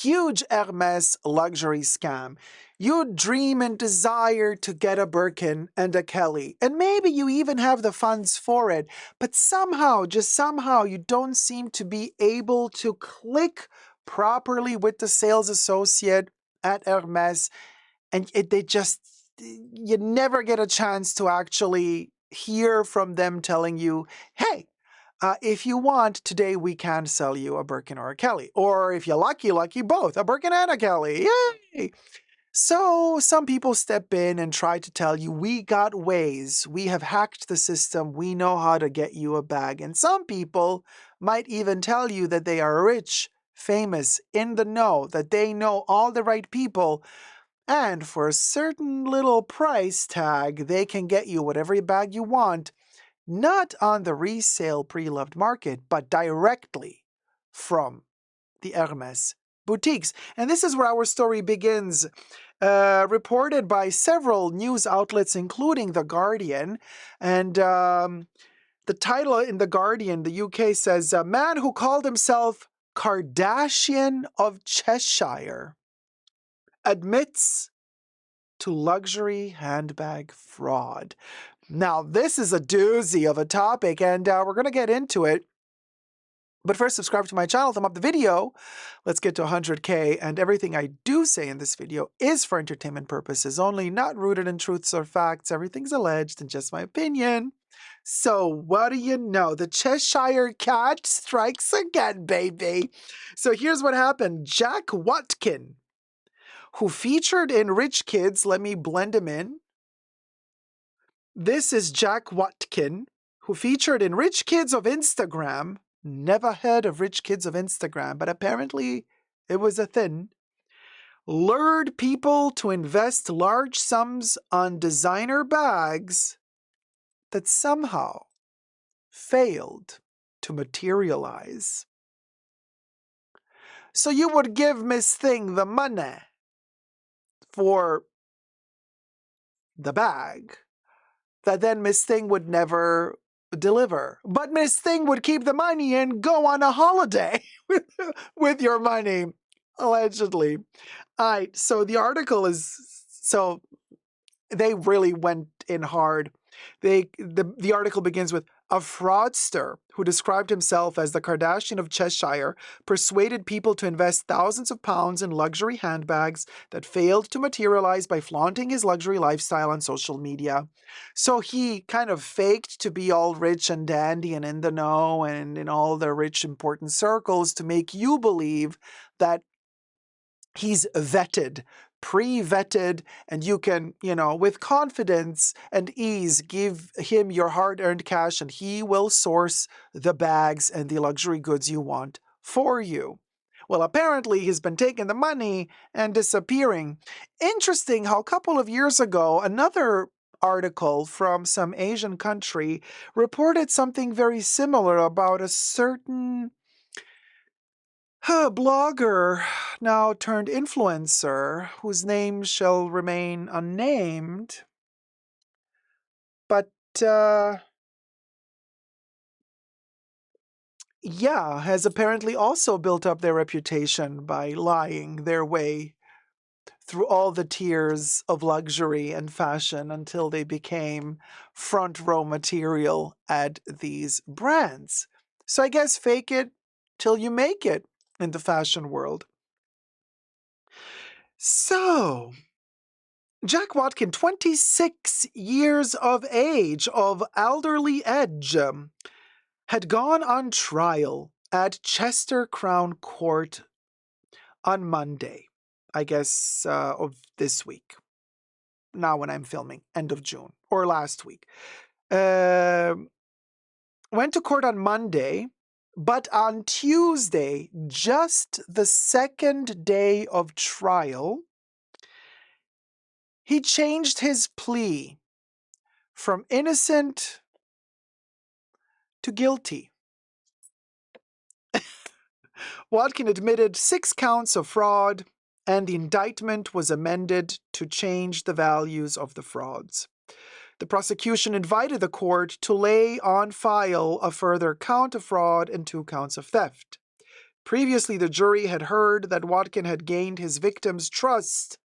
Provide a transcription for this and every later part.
huge Hermes luxury scam. You dream and desire to get a Birkin and a Kelly, and maybe you even have the funds for it, but somehow, just somehow, you don't seem to be able to click properly with the sales associate at Hermes, and you never get a chance to actually hear from them telling you, hey, if you want, today we can sell you a Birkin or a Kelly. Or if you're lucky, both, a Birkin and a Kelly. Yay! So some people step in and try to tell you, we got ways. We have hacked the system. We know how to get you a bag. And some people might even tell you that they are rich, famous, in the know, that they know all the right people. And for a certain little price tag, they can get you whatever bag you want, not on the resale pre-loved market, but directly from the Hermes boutiques. And this is where our story begins. Reported by several news outlets, including The Guardian. And the title in The Guardian, the UK, says, a man who called himself Kardashian of Cheshire admits to luxury handbag fraud. Now, this is a doozy of a topic, and we're going to get into it. But first, subscribe to my channel, thumb up the video. Let's get to 100K, and everything I do say in this video is for entertainment purposes only, not rooted in truths or facts. Everything's alleged and just my opinion. So what do you know? The Cheshire Cat strikes again, baby. So here's what happened. Jack Watkin, who featured in Rich Kids, let me blend him in. This is Jack Watkin, who featured in Rich Kids of Instagram. Never heard of Rich Kids of Instagram, but apparently it was a thing. Lured people to invest large sums on designer bags that somehow failed to materialize. So you would give Miss Thing the money for the bag that then Miss Thing would never deliver. But Miss Thing would keep the money and go on a holiday with your money, allegedly. All right, so the article is, so they really went in hard. The article begins with, a fraudster who described himself as the Kardashian of Cheshire persuaded people to invest thousands of pounds in luxury handbags that failed to materialize by flaunting his luxury lifestyle on social media. So he kind of faked to be all rich and dandy and in the know and in all the rich, important circles to make you believe that he's vetted, pre-vetted, and you can, with confidence and ease, give him your hard-earned cash and he will source the bags and the luxury goods you want for you. Well, apparently he's been taking the money and disappearing. Interesting how a couple of years ago, another article from some Asian country reported something very similar about a certain blogger, now turned influencer, whose name shall remain unnamed, but yeah, has apparently also built up their reputation by lying their way through all the tiers of luxury and fashion until they became front row material at these brands. So I guess fake it till you make it in the fashion world. So, Jack Watkin, 26 years of age, of elderly edge, had gone on trial at Chester Crown Court on Monday, I guess, of this week. Now when I'm filming, end of June, or last week. Went to court on Monday, but on Tuesday, just the second day of trial, he changed his plea from innocent to guilty. Watkin admitted 6 counts of fraud, and the indictment was amended to change the values of the frauds. The prosecution invited the court to lay on file a further count of fraud and 2 counts of theft. Previously, the jury had heard that Watkin had gained his victims' trust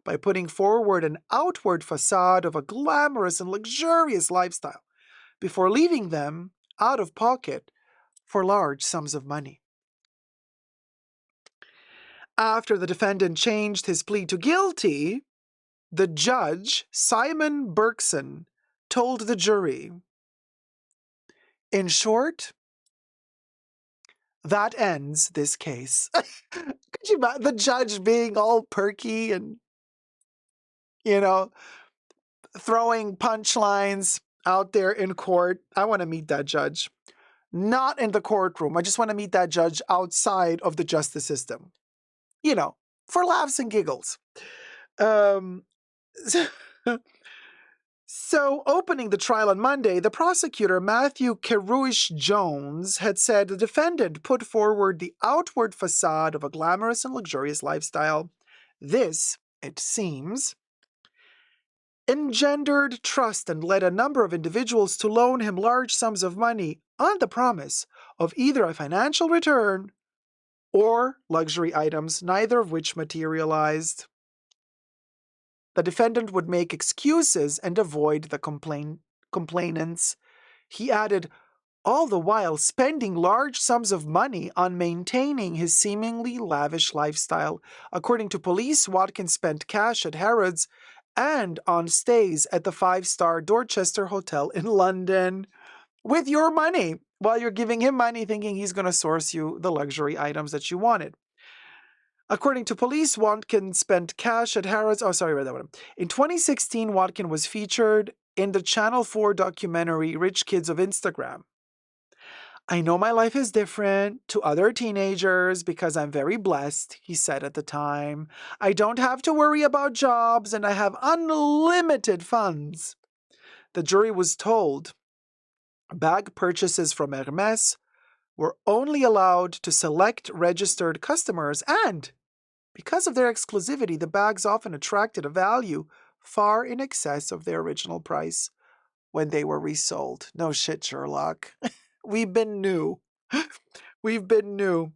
by putting forward an outward facade of a glamorous and luxurious lifestyle before leaving them out of pocket for large sums of money. After the defendant changed his plea to guilty, the judge, Simon Berkson, told the jury, "In short, that ends this case." Could you imagine the judge being all perky and, throwing punchlines out there in court? I want to meet that judge. Not in the courtroom. I just want to meet that judge outside of the justice system. For laughs and giggles. Um, So, opening the trial on Monday, the prosecutor, Matthew Kerouish Jones, had said the defendant put forward the outward facade of a glamorous and luxurious lifestyle. This, it seems, engendered trust and led a number of individuals to loan him large sums of money on the promise of either a financial return or luxury items, neither of which materialized. The defendant would make excuses and avoid the complainants. He added, all the while spending large sums of money on maintaining his seemingly lavish lifestyle. According to police, Watkins spent cash at Harrods and on stays at the five-star Dorchester Hotel in London with your money, while you're giving him money thinking he's going to source you the luxury items that you wanted. According to police, Watkin spent cash at Harrods. Oh, sorry, I read that one. In 2016, Watkin was featured in the Channel 4 documentary Rich Kids of Instagram. I know my life is different to other teenagers because I'm very blessed, he said at the time. I don't have to worry about jobs and I have unlimited funds. The jury was told bag purchases from Hermes were only allowed to select registered customers, and because of their exclusivity, the bags often attracted a value far in excess of their original price when they were resold. No shit, Sherlock. We've been new. We've been new.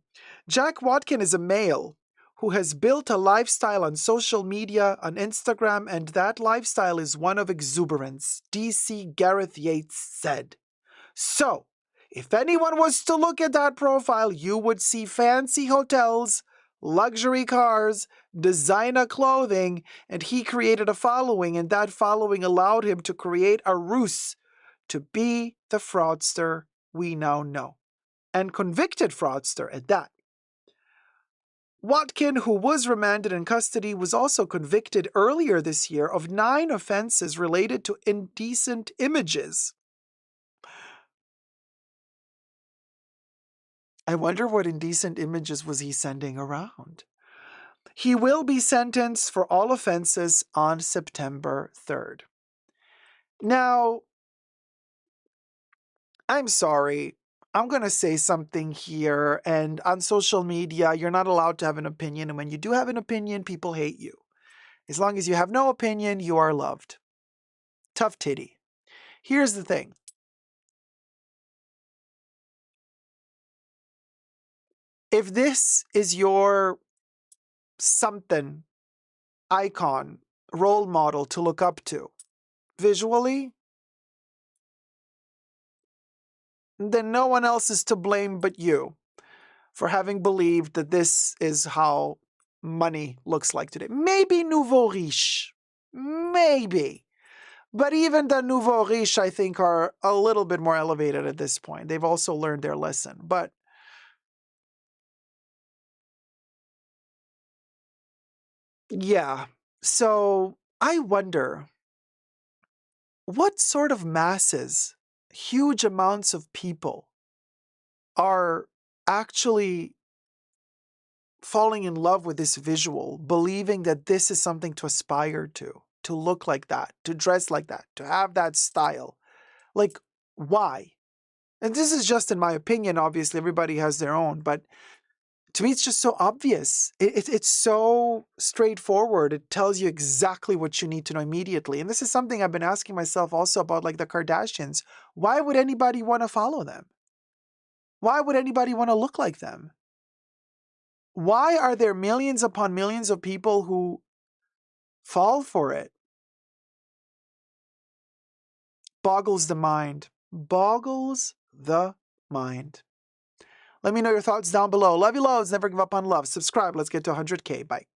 Jack Watkin is a male who has built a lifestyle on social media, on Instagram, and that lifestyle is one of exuberance, DC Gareth Yates said. So, if anyone was to look at that profile, you would see fancy hotels, luxury cars, designer clothing, and he created a following, and that following allowed him to create a ruse to be the fraudster we now know, and convicted fraudster at that. Watkin, who was remanded in custody, was also convicted earlier this year of 9 offenses related to indecent images. I wonder what indecent images was he sending around. He will be sentenced for all offenses on September 3rd. Now, I'm sorry. I'm going to say something here, and on social media, you're not allowed to have an opinion, and when you do have an opinion, people hate you. As long as you have no opinion, you are loved. Tough titty. Here's the thing. If this is your something, icon, role model to look up to, visually, then no one else is to blame but you for having believed that this is how money looks like today. Maybe nouveau riche. Maybe. But even the nouveau riche, I think, are a little bit more elevated at this point. They've also learned their lesson. But yeah, so I wonder what sort of masses, huge amounts of people are actually falling in love with this visual, believing that this is something to aspire to look like that, to dress like that, to have that style. Like, why? And this is just in my opinion, obviously, everybody has their own, but to me, it's just so obvious. It's so straightforward. It tells you exactly what you need to know immediately. And this is something I've been asking myself also about, like the Kardashians. Why would anybody want to follow them? Why would anybody want to look like them? Why are there millions upon millions of people who fall for it? Boggles the mind. Boggles the mind. Let me know your thoughts down below. Love you loads. Never give up on love. Subscribe. Let's get to 100K. Bye.